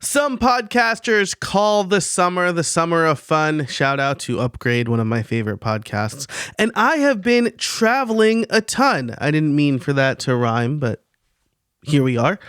Some podcasters call the summer of fun. Shout out to Upgrade, one of my favorite podcasts. And I have been traveling a ton. I didn't mean for that to rhyme, but here we are.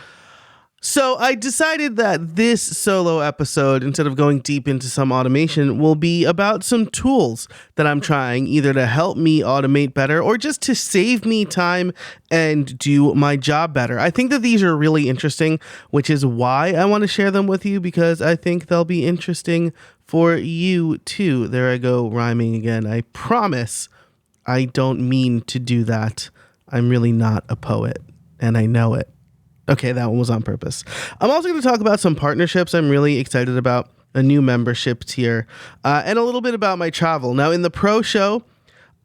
So I decided that this solo episode, instead of going deep into some automation, will be about some tools that I'm trying either to help me automate better or just to save me time and do my job better. I think that these are really interesting, which is why I want to share them with you, because I think they'll be interesting for you too. There I go, rhyming again. I promise I don't mean to do that. I'm really not a poet, and I know it. Okay, that one was on purpose. I'm also going to talk about some partnerships I'm really excited about, a new membership tier, and a little bit about my travel. Now, in the pro show,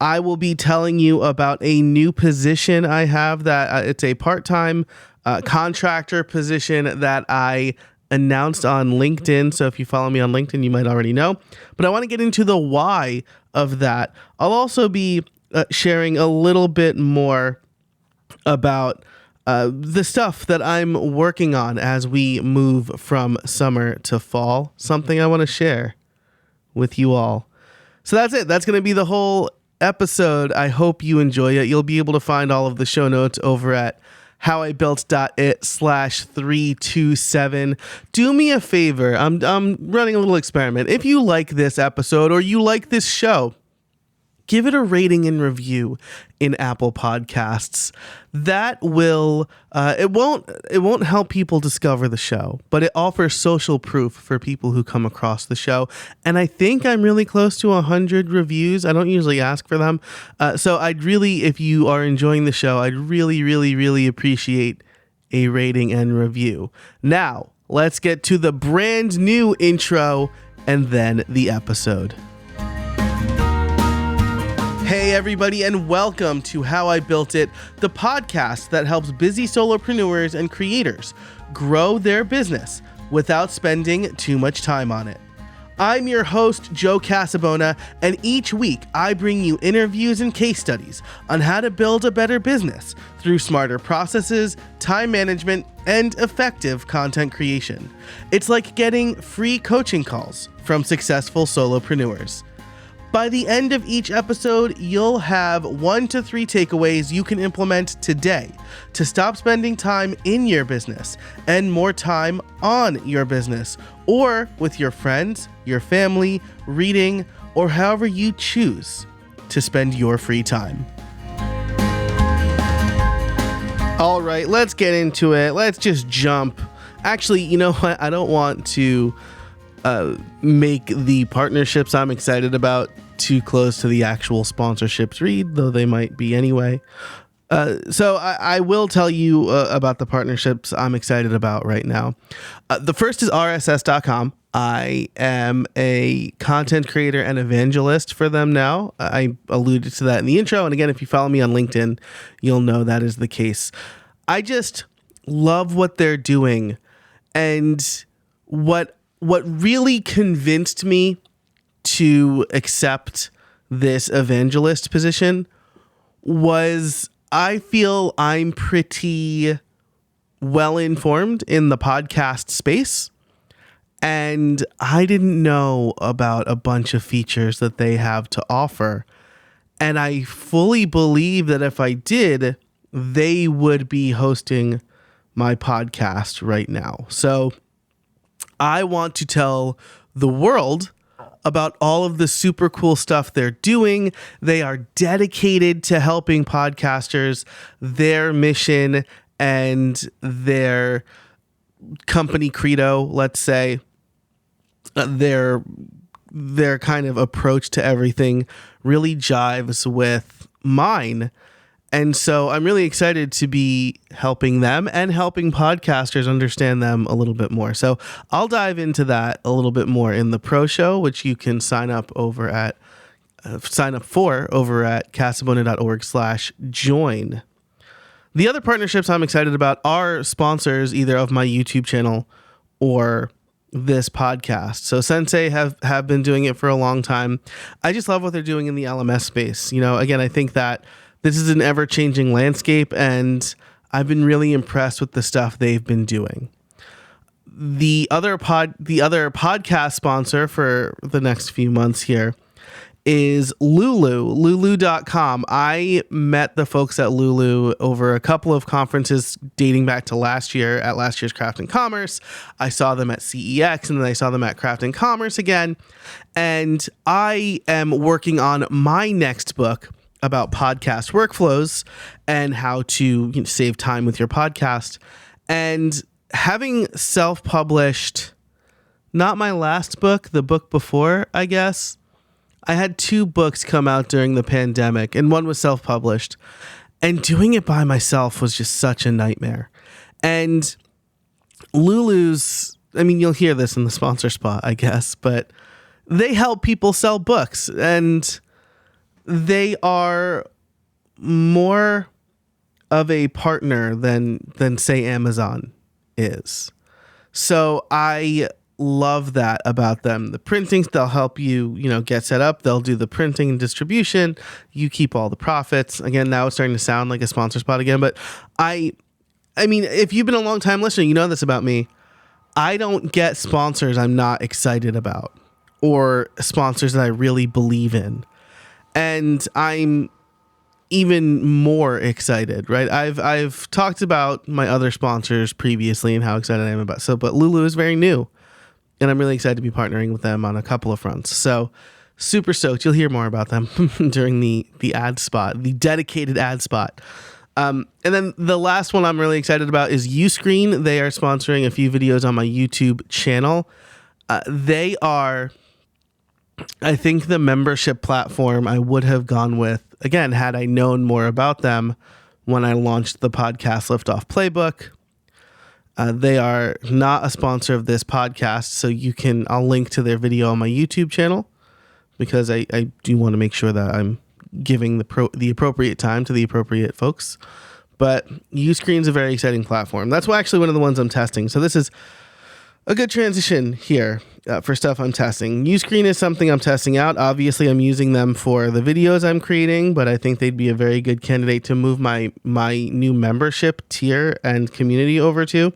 I will be telling you about a new position I have that it's a part-time contractor position that I announced on LinkedIn. So if you follow me on LinkedIn, you might already know. But I want to get into the why of that. I'll also be sharing a little bit more about the stuff that I'm working on as we move from summer to fall, something I want to share with you all. So that's it. That's going to be the whole episode. I hope you enjoy it. You'll be able to find all of the show notes over at howibuilt.it/327. Do me a favor. I'm running a little experiment. If you like this episode or you like this show, give it a rating and review in Apple Podcasts. That will, it won't help people discover the show, but it offers social proof for people who come across the show. And I think I'm really close to 100 reviews. I don't usually ask for them. So I'd really, if you are enjoying the show, I'd really appreciate a rating and review. Now, let's get to the brand new intro and then the episode. Hey everybody, and welcome to How I Built It, the podcast that helps busy solopreneurs and creators grow their business without spending too much time on it. I'm your host, Joe Casabona, and each week I bring you interviews and case studies on how to build a better business through smarter processes, time management, and effective content creation. It's like getting free coaching calls from successful solopreneurs. By the end of each episode, you'll have 1 to 3 takeaways you can implement today to stop spending time in your business and more time on your business or with your friends, your family, reading, or however you choose to spend your free time. All right, let's get into it. Let's just jump. Actually, you know what? I don't want to make the partnerships I'm excited about too close to the actual sponsorships read, though they might be anyway. So I will tell you about the partnerships I'm excited about right now. The first is RSS.com. I am a content creator and evangelist for them now. I alluded to that in the intro. And again, if you follow me on LinkedIn, you'll know that is the case. I just love what they're doing. And what really convinced me to accept this evangelist position was I feel I'm pretty well informed in the podcast space, and I didn't know about a bunch of features that they have to offer. And I fully believe that if I did, they would be hosting my podcast right now. So I want to tell the world about all of the super cool stuff they're doing. They are dedicated to helping podcasters. Their mission and their company credo, let's say, their kind of approach to everything really jives with mine. And so I'm really excited to be helping them and helping podcasters understand them a little bit more. So I'll dive into that a little bit more in the pro show, which you can sign up for over at casabona.org/join. The other partnerships I'm excited about are sponsors either of my YouTube channel or this podcast. So Sensei have been doing it for a long time. I just love what they're doing in the LMS space. You know, again, I think that this is an ever-changing landscape, and I've been really impressed with the stuff they've been doing. the other podcast sponsor for the next few months here is lulu.com. I met the folks at Lulu over a couple of conferences dating back to last year at last year's Craft and Commerce. I saw them at CEX and then I saw them at Craft and Commerce again. And I am working on my next book about podcast workflows and how to save time with your podcast. And having self-published, not my last book, the book before, I guess, I had 2 books come out during the pandemic, and one was self-published. And doing it by myself was just such a nightmare. And Lulu's, I mean, you'll hear this in the sponsor spot, I guess, but they help people sell books, and they are more of a partner than say Amazon is. So I love that about them. The printings, they'll help you, get set up. They'll do the printing and distribution. You keep all the profits. Again, now it's starting to sound like a sponsor spot again, but I mean, if you've been a long time listener, you know this about me. I don't get sponsors I'm not excited about or sponsors that I really believe in. And I'm even more excited, right? I've talked about my other sponsors previously and how excited I am about but Lulu is very new. And I'm really excited to be partnering with them on a couple of fronts. So super stoked. You'll hear more about them during the ad spot, the dedicated ad spot. And then the last one I'm really excited about is Uscreen. They are sponsoring a few videos on my YouTube channel. They are, I think, the membership platform I would have gone with, again, had I known more about them when I launched the podcast Liftoff Playbook. They are not a sponsor of this podcast, so I'll link to their video on my YouTube channel because I do want to make sure that I'm giving the appropriate time to the appropriate folks. But Uscreen is a very exciting platform. That's actually one of the ones I'm testing. So this is a good transition here for stuff I'm testing. Uscreen is something I'm testing out. Obviously, I'm using them for the videos I'm creating, but I think they'd be a very good candidate to move my new membership tier and community over to.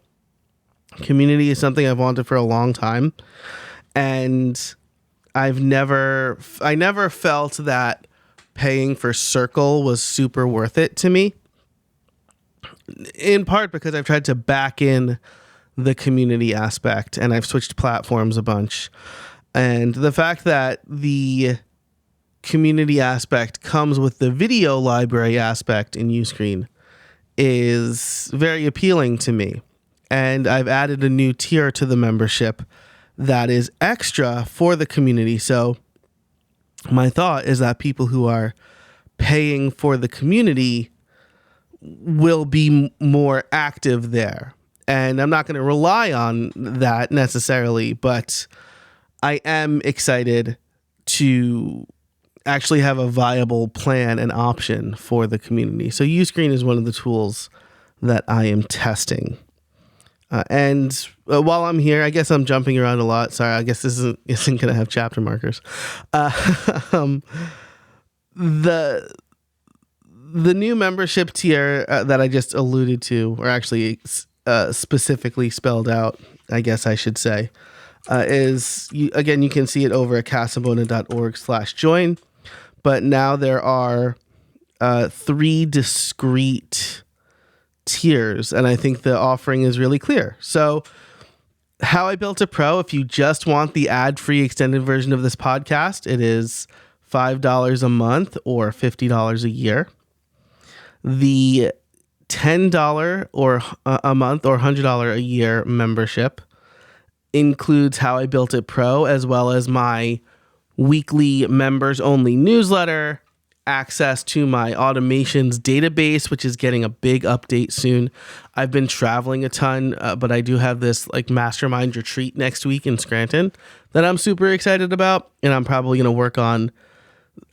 Community is something I've wanted for a long time, and I never felt that paying for Circle was super worth it to me, in part because I've tried to back in the community aspect and I've switched platforms a bunch. And the fact that the community aspect comes with the video library aspect in Uscreen is very appealing to me. And I've added a new tier to the membership that is extra for the community. So my thought is that people who are paying for the community will be more active there. And I'm not going to rely on that necessarily, but I am excited to actually have a viable plan and option for the community. So Uscreen is one of the tools that I am testing. And while I'm here, I guess I'm jumping around a lot. Sorry, I guess this isn't going to have chapter markers. The new membership tier that I just alluded to, or actually specifically spelled out, I guess I should say, is, you can see it over at casabona.org/join. But now there are 3 discrete tiers, and I think the offering is really clear. So How I Built a Pro, if you just want the ad-free extended version of this podcast, it is $5 a month or $50 a year. The $10 or a month or $100 a year membership includes How I Built It Pro, as well as my weekly members only newsletter, access to my automations database, which is getting a big update soon. I've been traveling a ton, but I do have this mastermind retreat next week in Scranton that I'm super excited about, and I'm probably going to work on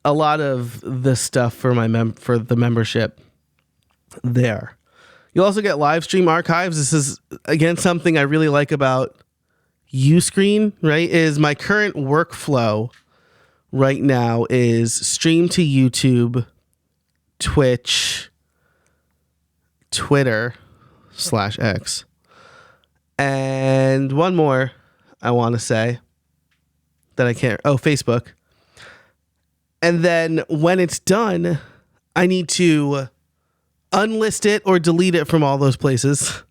a lot of the stuff for for the membership there. You'll also get live stream archives. This is, again, something I really like about Uscreen, right? Is my current workflow right now is stream to YouTube, Twitch, Twitter /X, And one more I want to say that I can't. Oh, Facebook. And then when it's done, I need to unlist it or delete it from all those places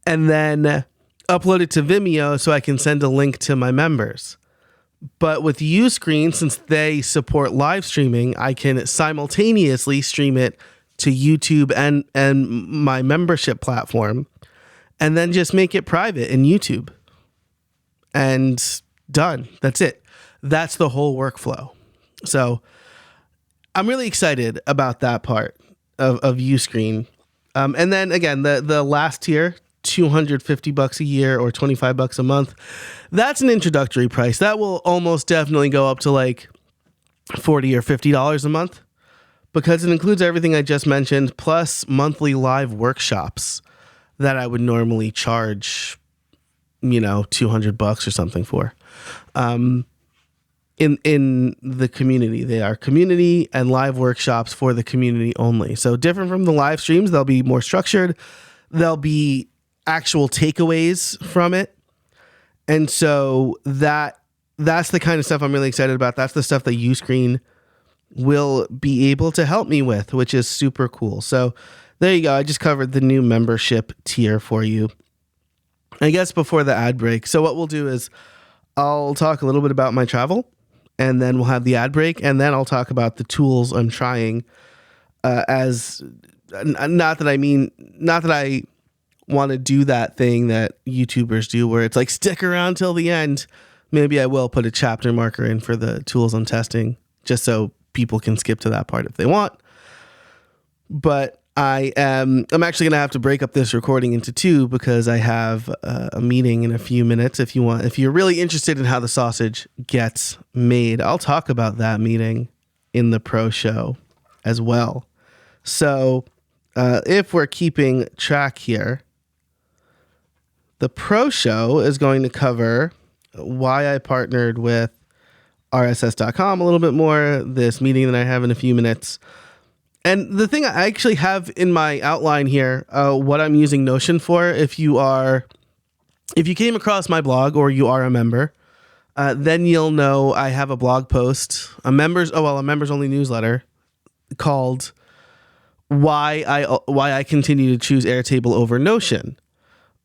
and then upload it to Vimeo so I can send a link to my members. But with Uscreen, since they support live streaming, I can simultaneously stream it to YouTube and my membership platform, and then just make it private in YouTube. And done. That's it. That's the whole workflow. So I'm really excited about that part of Uscreen. And then again, the last tier, $250 a year or $25 a month. That's an introductory price. That will almost definitely go up to like $40 or $50 a month because it includes everything I just mentioned, plus monthly live workshops that I would normally charge, $200 or something for. In the community. They are community and live workshops for the community only. So different from the live streams, they'll be more structured. There'll be actual takeaways from it. And so that's the kind of stuff I'm really excited about. That's the stuff that Uscreen will be able to help me with, which is super cool. So there you go. I just covered the new membership tier for you, I guess, before the ad break. So what we'll do is I'll talk a little bit about my travel, and then we'll have the ad break, and then I'll talk about the tools I'm trying not that I want to do that thing that YouTubers do where it's like, stick around till the end. Maybe I will put a chapter marker in for the tools I'm testing just so people can skip to that part if they want. But I'm actually going to have to break up this recording into two because I have a meeting in a few minutes. If you're really interested in how the sausage gets made, I'll talk about that meeting in the pro show as well. So if we're keeping track here, the pro show is going to cover why I partnered with RSS.com a little bit more, this meeting that I have in a few minutes. And the thing I actually have in my outline here, what I'm using Notion for, if you came across my blog or you are a member, then you'll know I have a blog post, a members only newsletter called Why I Continue to Choose Airtable over Notion.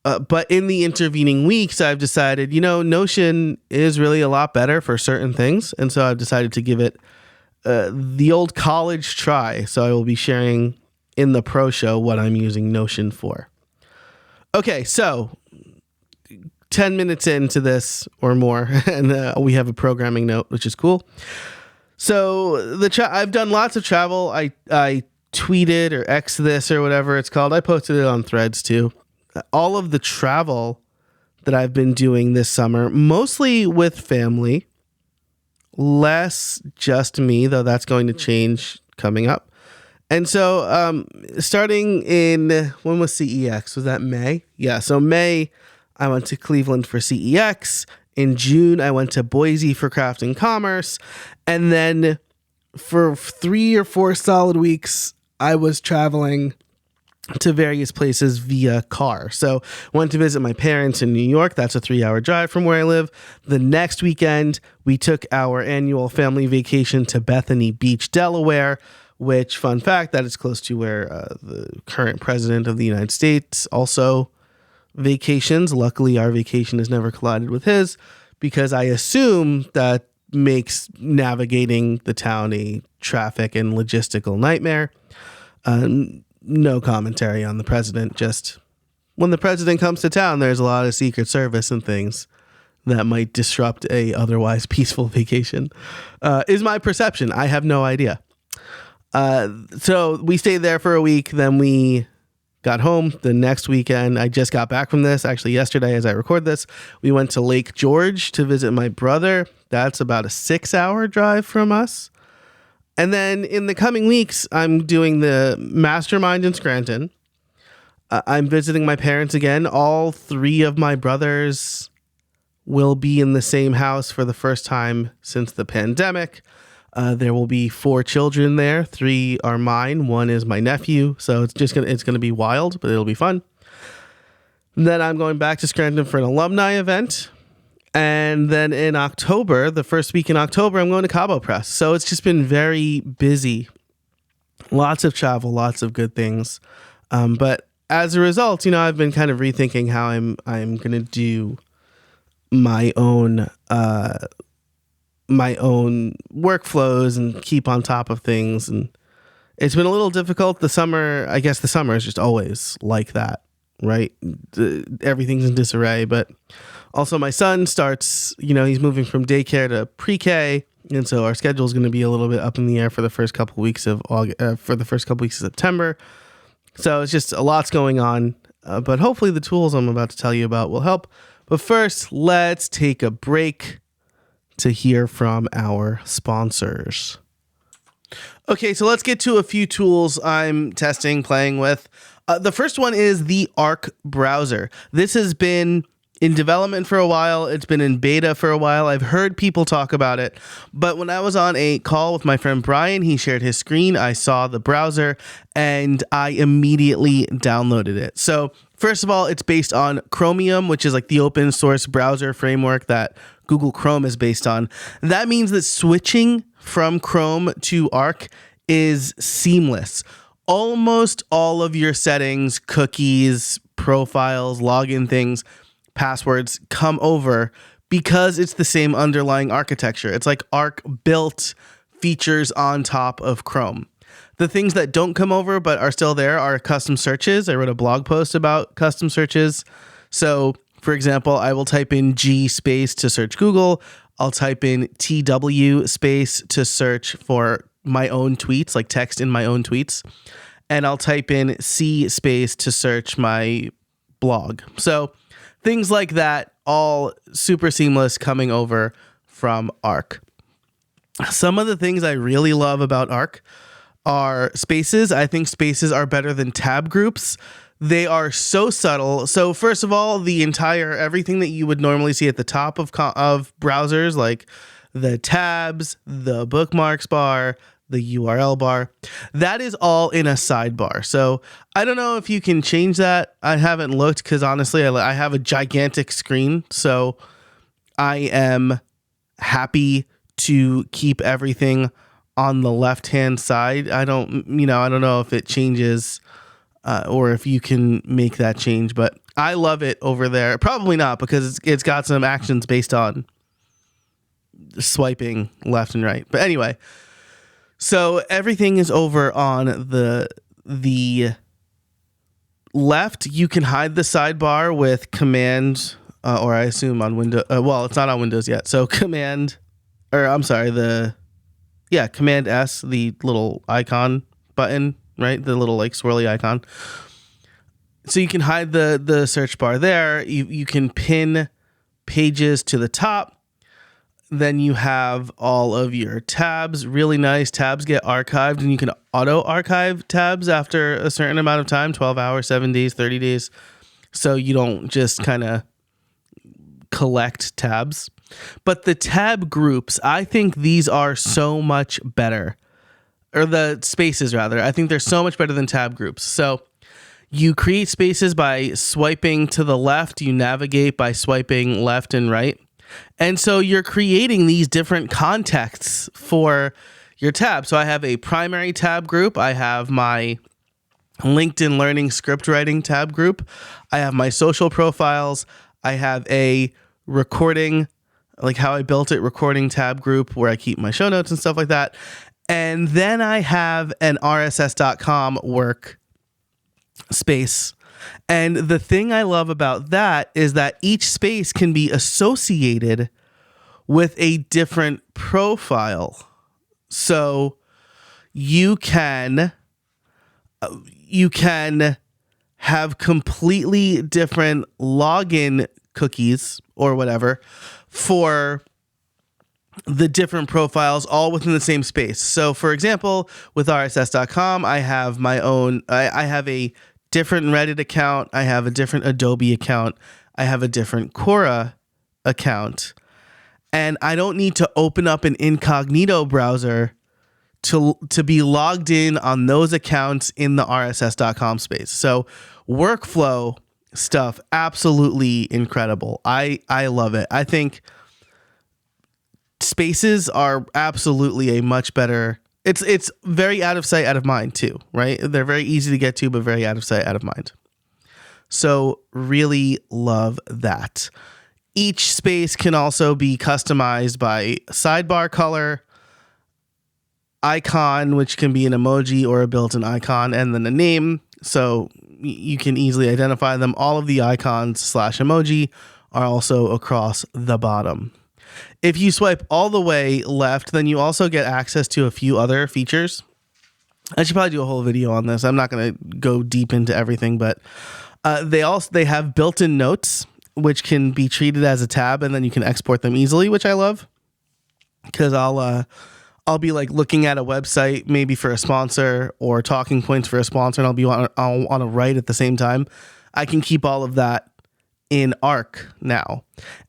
But in the intervening weeks, I've decided, Notion is really a lot better for certain things. And so I've decided to give it the old college try. So I will be sharing in the pro show what I'm using Notion for. Okay, so 10 minutes into this or more, and we have a programming note, which is cool. So I've done lots of travel. I tweeted or X this or whatever it's called. I posted it on Threads too. All of the travel that I've been doing this summer, mostly with family. Less just me, though that's going to change coming up. And so starting in, when was CEX? Was that May? Yeah, so May, I went to Cleveland for CEX. In June, I went to Boise for Craft and Commerce. And then for 3 or 4 solid weeks, I was traveling to various places via car. So went to visit my parents in New York. That's a 3-hour drive from where I live. The next weekend, we took our annual family vacation to Bethany Beach, Delaware, which, fun fact, that is close to where the current president of the United States also vacations. Luckily, our vacation has never collided with his because I assume that makes navigating the town a traffic and logistical nightmare. No commentary on the president. Just when the president comes to town, there's a lot of Secret Service and things that might disrupt a otherwise peaceful vacation, is my perception. I have no idea. So we stayed there for a week. Then we got home the next weekend. I just got back from this. Actually, yesterday, as I record this, we went to Lake George to visit my brother. That's about a 6-hour drive from us. And then in the coming weeks, I'm doing the Mastermind in Scranton. I'm visiting my parents again. All 3 of my brothers will be in the same house for the first time since the pandemic. There will be 4 children there. 3 are mine. 1 is my nephew. So it's gonna be wild, but it'll be fun. Then I'm going back to Scranton for an alumni event. And then in October, the first week in October, I'm going to Cabo Press. So it's just been very busy. Lots of travel, lots of good things. But as a result, I've been kind of rethinking how I'm going to do my own workflows and keep on top of things. And it's been a little difficult. The summer is just always like that, right? Everything's in disarray. But also my son starts, he's moving from daycare to pre-K. And so our schedule is going to be a little bit up in the air for the first couple weeks of September. So it's just a lot's going on. But hopefully the tools I'm about to tell you about will help. But first, let's take a break to hear from our sponsors. Okay, so let's get to a few tools I'm testing, playing with. The first one is the Arc browser. This has been in development for a while. It's been in beta for a while. I've heard people talk about it. But when I was on a call with my friend Brian, he shared his screen. I saw the browser and I immediately downloaded it. So first of all, it's based on Chromium, which is like the open source browser framework that Google Chrome is based on. That means that switching from Chrome to Arc is seamless. Almost all of your settings, cookies, profiles, login things, passwords come over because it's the same underlying architecture. It's like Arc built features on top of Chrome. The things that don't come over but are still there are custom searches. I wrote a blog post about custom searches. So, for example, I will type in G space to search Google. I'll type in TW space to search for my own tweets, like text in my own tweets. And I'll type in C space to search my blog. So things like that, all super seamless coming over from Arc. Some of the things I really love about Arc are spaces. I think spaces are better than tab groups. They are so subtle. So first of all, everything that you would normally see at the top of browsers, like the tabs, the bookmarks bar, the URL bar, that is all in a sidebar. So I don't know if you can change that. I haven't looked because honestly, I have a gigantic screen. So I am happy to keep everything on the left-hand side. I don't know if it changes or if you can make that change, but I love it over there. Probably not, because it's got some actions based on swiping left and right. But anyway, so everything is over on the left. You can hide the sidebar with Command, or I assume on Windows. Well, it's not on Windows yet. So Command S, the little icon button, right? The little like swirly icon. So you can hide the search bar there. You can pin pages to the top. Then you have all of your tabs. Really nice. Tabs get archived, and you can auto archive tabs after a certain amount of time, 12 hours, 7 days, 30 days. So you don't just kind of collect tabs. But the tab groups, I think these are so much better. Or the spaces, rather. I think they're so much better than tab groups. So you create spaces by swiping to the left. You navigate by swiping left and right. And so you're creating these different contexts for your tab. So I have a primary tab group. I have my LinkedIn Learning script writing tab group. I have my social profiles. I have a recording, like how I built it, recording tab group where I keep my show notes and stuff like that. And then I have an RSS.com work space. And the thing I love about that is that each space can be associated with a different profile. So you can have completely different login cookies or whatever for the different profiles all within the same space. So for example, with RSS.com, I have my own, I have a different Reddit account. I have a different Adobe account. I have a different Quora account. And I don't need to open up an incognito browser to be logged in on those accounts in the RSS.com space. So workflow stuff, absolutely incredible. I love it. I think spaces are absolutely a much better. It's very out of sight, out of mind too, right? They're very easy to get to, but very out of sight, out of mind. So really love that. Each space can also be customized by sidebar color, icon, which can be an emoji or a built-in icon, and then a name. So you can easily identify them. All of the icons / emoji are also across the bottom. If you swipe all the way left, then you also get access to a few other features. I should probably do a whole video on this. I'm not going to go deep into everything, but they have built-in notes, which can be treated as a tab, and then you can export them easily, which I love, because I'll be like looking at a website maybe for a sponsor or talking points for a sponsor, and I'll want to write at the same time. I can keep all of that in Arc now.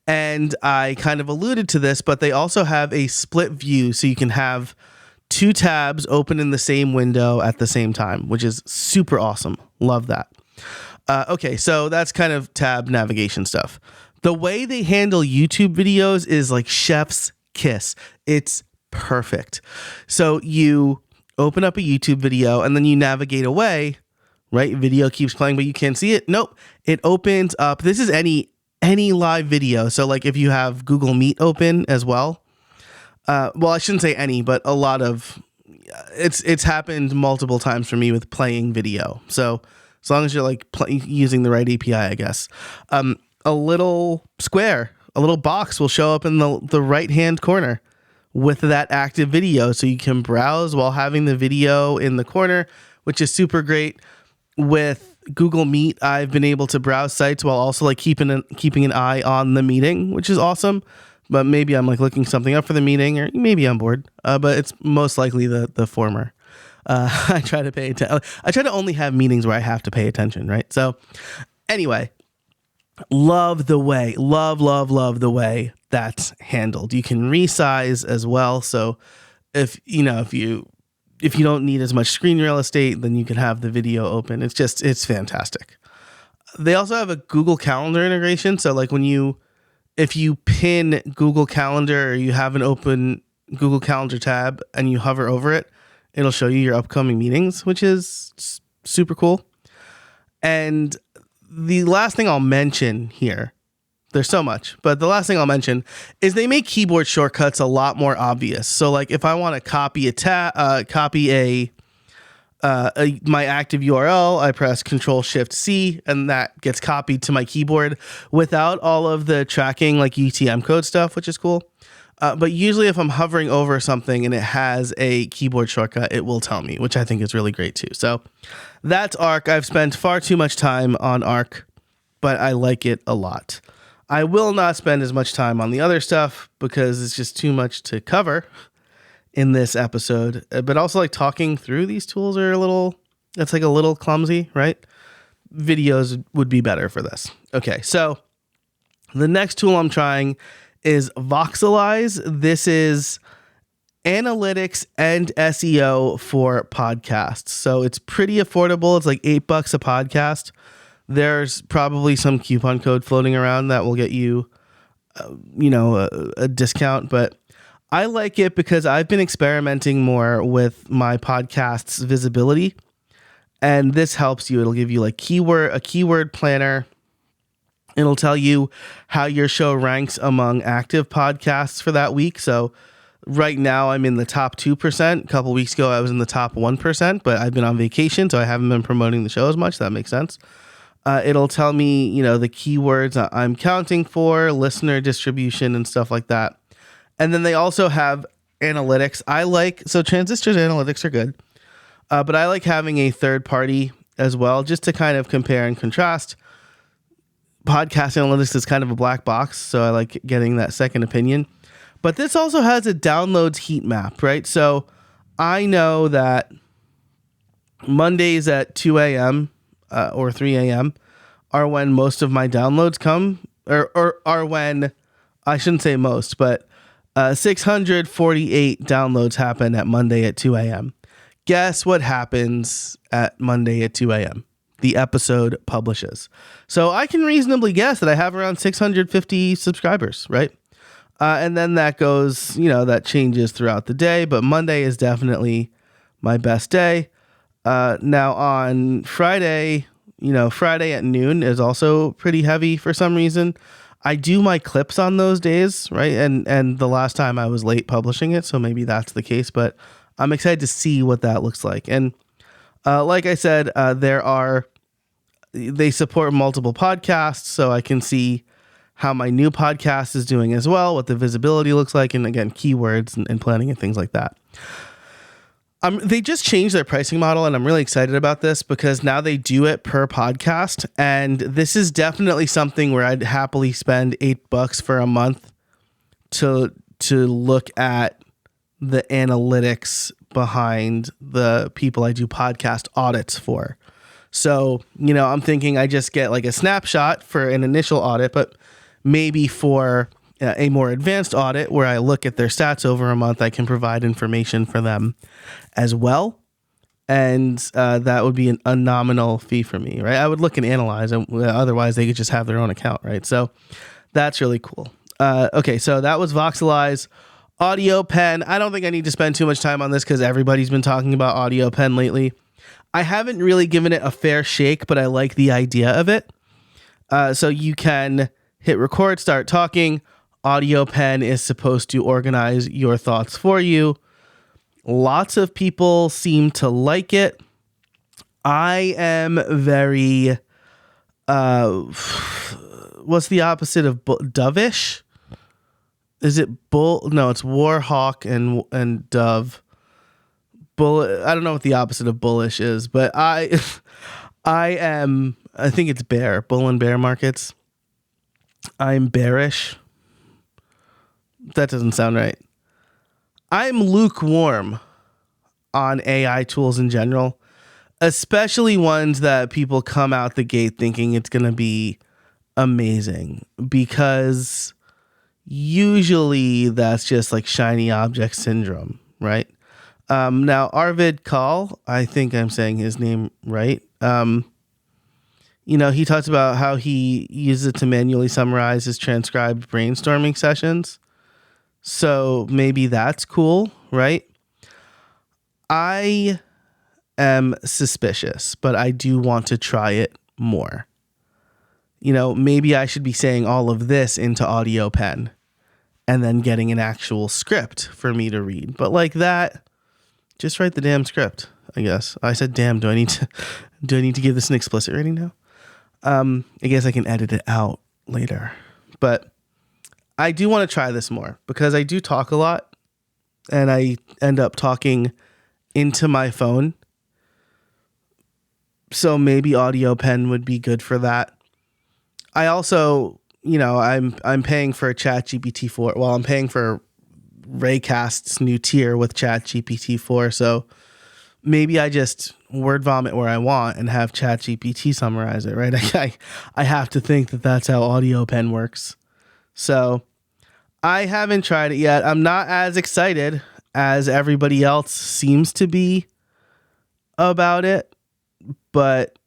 And I kind of alluded to this, but they also have a split view, so you can have two tabs open in the same window at the same time, which is super awesome. Love that. Okay, so that's kind of tab navigation stuff. The way they handle YouTube videos is like chef's kiss. It's perfect. So you open up a YouTube video and then you navigate away, right? Video keeps playing, but you can't see it. Nope. It opens up. This is any live video. So like if you have Google Meet open as well, well, I shouldn't say any, but a lot of it's happened multiple times for me with playing video. So as long as you're like using the right API, I guess, a little square, a little box will show up in the right-hand corner with that active video. So you can browse while having the video in the corner, which is super great. With Google Meet, I've been able to browse sites while also like keeping an eye on the meeting, which is awesome. But maybe I'm like looking something up for the meeting, or maybe I'm bored. But it's most likely the former. I try to pay attention. I try to only have meetings where I have to pay attention, right? So anyway, love the way that's handled. You can resize as well. So if you don't need as much screen real estate, then you can have the video open. It's fantastic. They also have a Google Calendar integration. So like if you pin Google Calendar, or you have an open Google Calendar tab and you hover over it, it'll show you your upcoming meetings, which is super cool. And the last thing I'll mention here, there's so much, but the last thing I'll mention is they make keyboard shortcuts a lot more obvious. So like if I want to copy my active URL, I press Control-Shift-C, and that gets copied to my keyboard without all of the tracking like UTM code stuff, which is cool. But usually if I'm hovering over something and it has a keyboard shortcut, it will tell me, which I think is really great too. So that's Arc. I've spent far too much time on Arc, but I like it a lot. I will not spend as much time on the other stuff because it's just too much to cover in this episode. But also like talking through these tools are a little clumsy, right? Videos would be better for this. Okay, so the next tool I'm trying is Voxelize. This is analytics and SEO for podcasts. So it's pretty affordable. It's like $8 a podcast. There's probably some coupon code floating around that will get you, a discount. But I like it because I've been experimenting more with my podcast's visibility. And this helps you. It'll give you like a keyword planner. It'll tell you how your show ranks among active podcasts for that week. So right now I'm in the top 2%. A couple weeks ago I was in the top 1%, but I've been on vacation, so I haven't been promoting the show as much. That makes sense. It'll tell me, the keywords I'm counting for, listener distribution, and stuff like that. And then they also have analytics. So Transistor's analytics are good, but I like having a third party as well, just to kind of compare and contrast. Podcast analytics is kind of a black box, so I like getting that second opinion. But this also has a downloads heat map, right? So I know that Mondays at 2 a.m. Or 3 a.m. are when most of my downloads come, or are when, I shouldn't say most, but 648 downloads happen at Monday at 2 a.m. Guess what happens at Monday at 2 a.m.? the episode publishes. So I can reasonably guess that I have around 650 subscribers, right? And then that goes, that changes throughout the day, but Monday is definitely my best day. Now on Friday, Friday at noon is also pretty heavy for some reason. I do my clips on those days, right? And the last time I was late publishing it, so maybe that's the case, but I'm excited to see what that looks like. And like I said, they support multiple podcasts, so I can see how my new podcast is doing as well, what the visibility looks like, and again, keywords and planning and things like that. They just changed their pricing model, and I'm really excited about this because now they do it per podcast. And this is definitely something where I'd happily spend $8 for a month to look at the analytics behind the people I do podcast audits for. So, I'm thinking I just get like a snapshot for an initial audit, but maybe for a more advanced audit where I look at their stats over a month, I can provide information for them as well. And that would be a nominal fee for me, right? I would look and analyze, and otherwise they could just have their own account, right? So that's really cool. Okay, so that was Voxelize. Audio Pen. I don't think I need to spend too much time on this because everybody's been talking about Audio Pen lately. I haven't really given it a fair shake, but I like the idea of it. So you can hit record, start talking. Audio Pen is supposed to organize your thoughts for you. Lots of people seem to like it. I am very, what's the opposite of dovish? Is it bull? No, it's warhawk and dove. Bull. I don't know what the opposite of bullish is, but I think it's bear. Bull and bear markets. I'm bearish. That doesn't sound right. I'm lukewarm on AI tools in general, especially ones that people come out the gate thinking it's going to be amazing, because usually that's just like shiny object syndrome, right? Now, Arvid Kahl, I think I'm saying his name right. He talks about how he uses it to manually summarize his transcribed brainstorming sessions. So maybe that's cool, right? I am suspicious, but I do want to try it more. Maybe I should be saying all of this into Audio Pen and then getting an actual script for me to read. But like that, just write the damn script, I guess. I said, damn, do I need to give this an explicit rating now? I guess I can edit it out later. But I do want to try this more because I do talk a lot and I end up talking into my phone. So maybe Audio Pen would be good for that. I also, I'm paying for ChatGPT 4. Well, I'm paying for Raycast's new tier with ChatGPT 4. So maybe I just word vomit where I want and have ChatGPT summarize it, right? I have to think that that's how Audio Pen works. So I haven't tried it yet. I'm not as excited as everybody else seems to be about it, but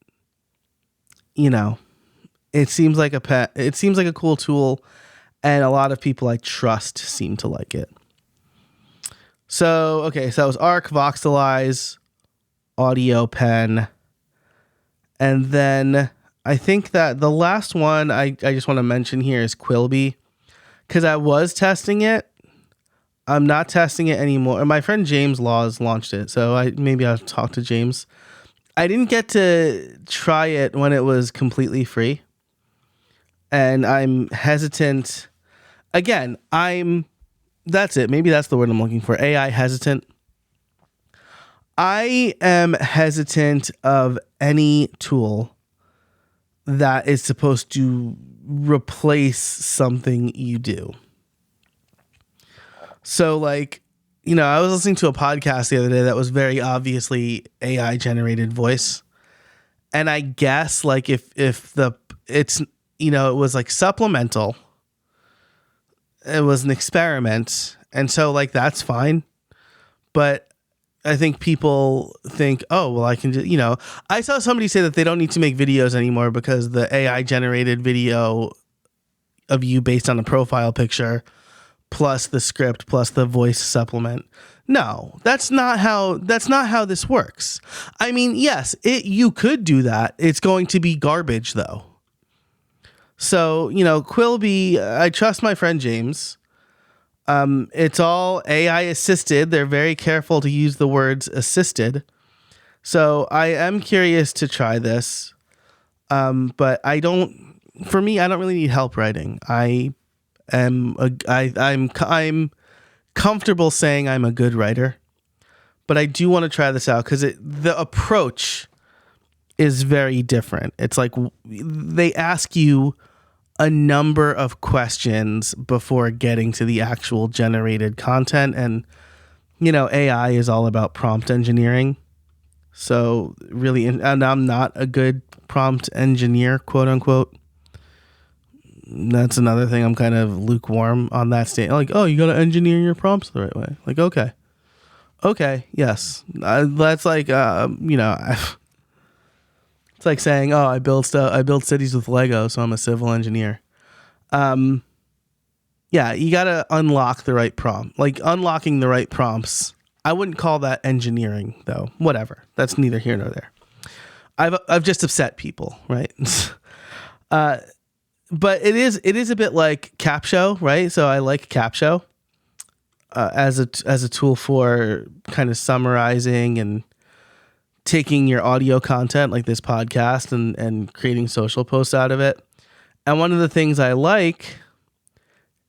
it seems like a cool tool, and a lot of people I trust seem to like it. So that was Arc, Voxelize, Audio Pen, and then I think that the last one I just want to mention here is Quilby, because I was testing it. I'm not testing it anymore. And my friend James Laws launched it, so maybe I'll talk to James. I didn't get to try it when it was completely free, and I'm hesitant. Again, that's it. Maybe that's the word I'm looking for. AI hesitant. I am hesitant of any tool that is supposed to replace something you do. So I was listening to a podcast the other day that was very obviously AI generated voice. And I guess it was like supplemental. It was an experiment. And so that's fine. But I think people think, oh, well, I can just, I saw somebody say that they don't need to make videos anymore because the AI generated video of you based on a profile picture plus the script plus the voice supplement. No, that's not how this works. I mean, yes, you could do that. It's going to be garbage though. So, Quilby, I trust my friend James. It's all AI assisted. They're very careful to use the words assisted. So I am curious to try this. But I don't really need help writing. I'm comfortable saying I'm a good writer, but I do want to try this out because the approach is very different. It's like they ask you a number of questions before getting to the actual generated content. And, AI is all about prompt engineering. So really, and I'm not a good prompt engineer, quote unquote. That's another thing. I'm kind of lukewarm on that statement. Like, oh, you got to engineer your prompts the right way. Like, okay, yes. That's like, it's like saying, oh, I build cities with Lego, so I'm a civil engineer. Yeah, you got to unlock the right prompt. Like unlocking the right prompts. I wouldn't call that engineering though. Whatever. That's neither here nor there. I've just upset people, right? But it is a bit like Capsho, right? So I like Capsho as a tool for kind of summarizing and taking your audio content like this podcast and creating social posts out of it. And one of the things I like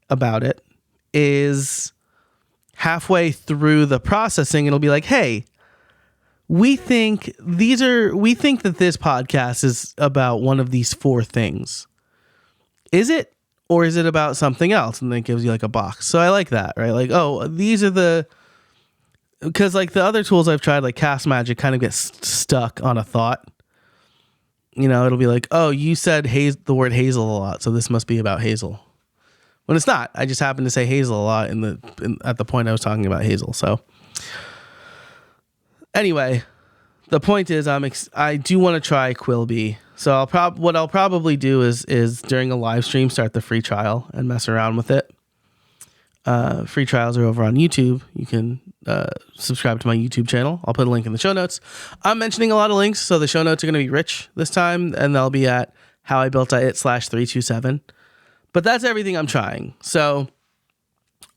about it is halfway through the processing, it'll be like, hey, we think that this podcast is about one of these 4 things. Is it? Or is it about something else? And then it gives you like a box. So I like that, right? Like, oh, these are because like the other tools I've tried, like Cast Magic, kind of gets stuck on a thought. It'll be like, oh, you said the word Hazel a lot, so this must be about Hazel. When it's not. I just happened to say Hazel a lot at the point I was talking about Hazel. So anyway, the point is I do want to try Quilby. So what I'll probably do is during a live stream start the free trial and mess around with it. Free trials are over on YouTube. You can subscribe to my YouTube channel. I'll put a link in the show notes. I'm mentioning a lot of links, so the show notes are going to be rich this time, and they'll be at howibuilt.it/327. But that's everything I'm trying. So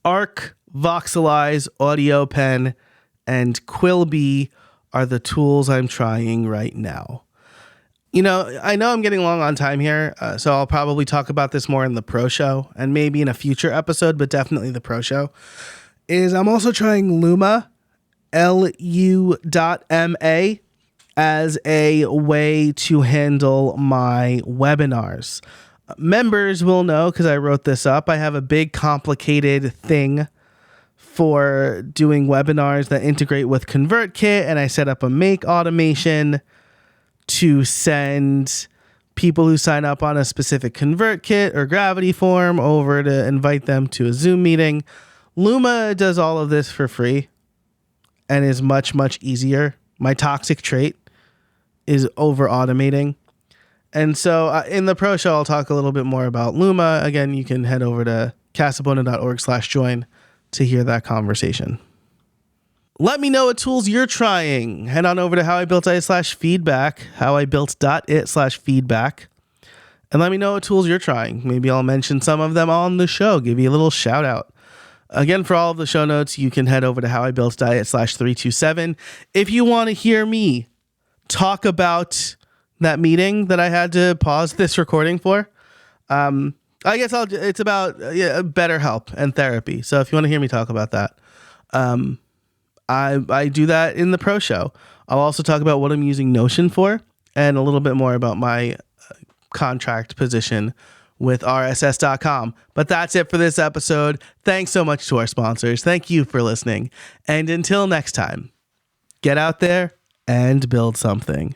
Arc, Voxelize, Audio Pen, and Quilby are the tools I'm trying right now. I know I'm getting long on time here, so I'll probably talk about this more in the Pro Show and maybe in a future episode, but definitely the Pro Show. I'm also trying Luma, LU.MA, as a way to handle my webinars. Members will know, because I wrote this up, I have a big complicated thing for doing webinars that integrate with ConvertKit, and I set up a make automation to send people who sign up on a specific ConvertKit or Gravity form over to invite them to a Zoom meeting. Luma does all of this for free and is much, much easier. My toxic trait is over automating. And so in the Pro Show, I'll talk a little bit more about Luma. Again, you can head over to casabona.org/join to hear that conversation. Let me know what tools you're trying. Head on over to howibuilt.it/feedback, howibuilt.it/feedback, and let me know what tools you're trying. Maybe I'll mention some of them on the show, give you a little shout out. Again, for all of the show notes, you can head over to howibuilt.it/327. If you want to hear me talk about that meeting that I had to pause this recording for, I guess it's about BetterHelp and therapy. So if you want to hear me talk about that, I do that in the Pro Show. I'll also talk about what I'm using Notion for and a little bit more about my contract position with RSS.com. But that's it for this episode. Thanks so much to our sponsors. Thank you for listening. And until next time, get out there and build something.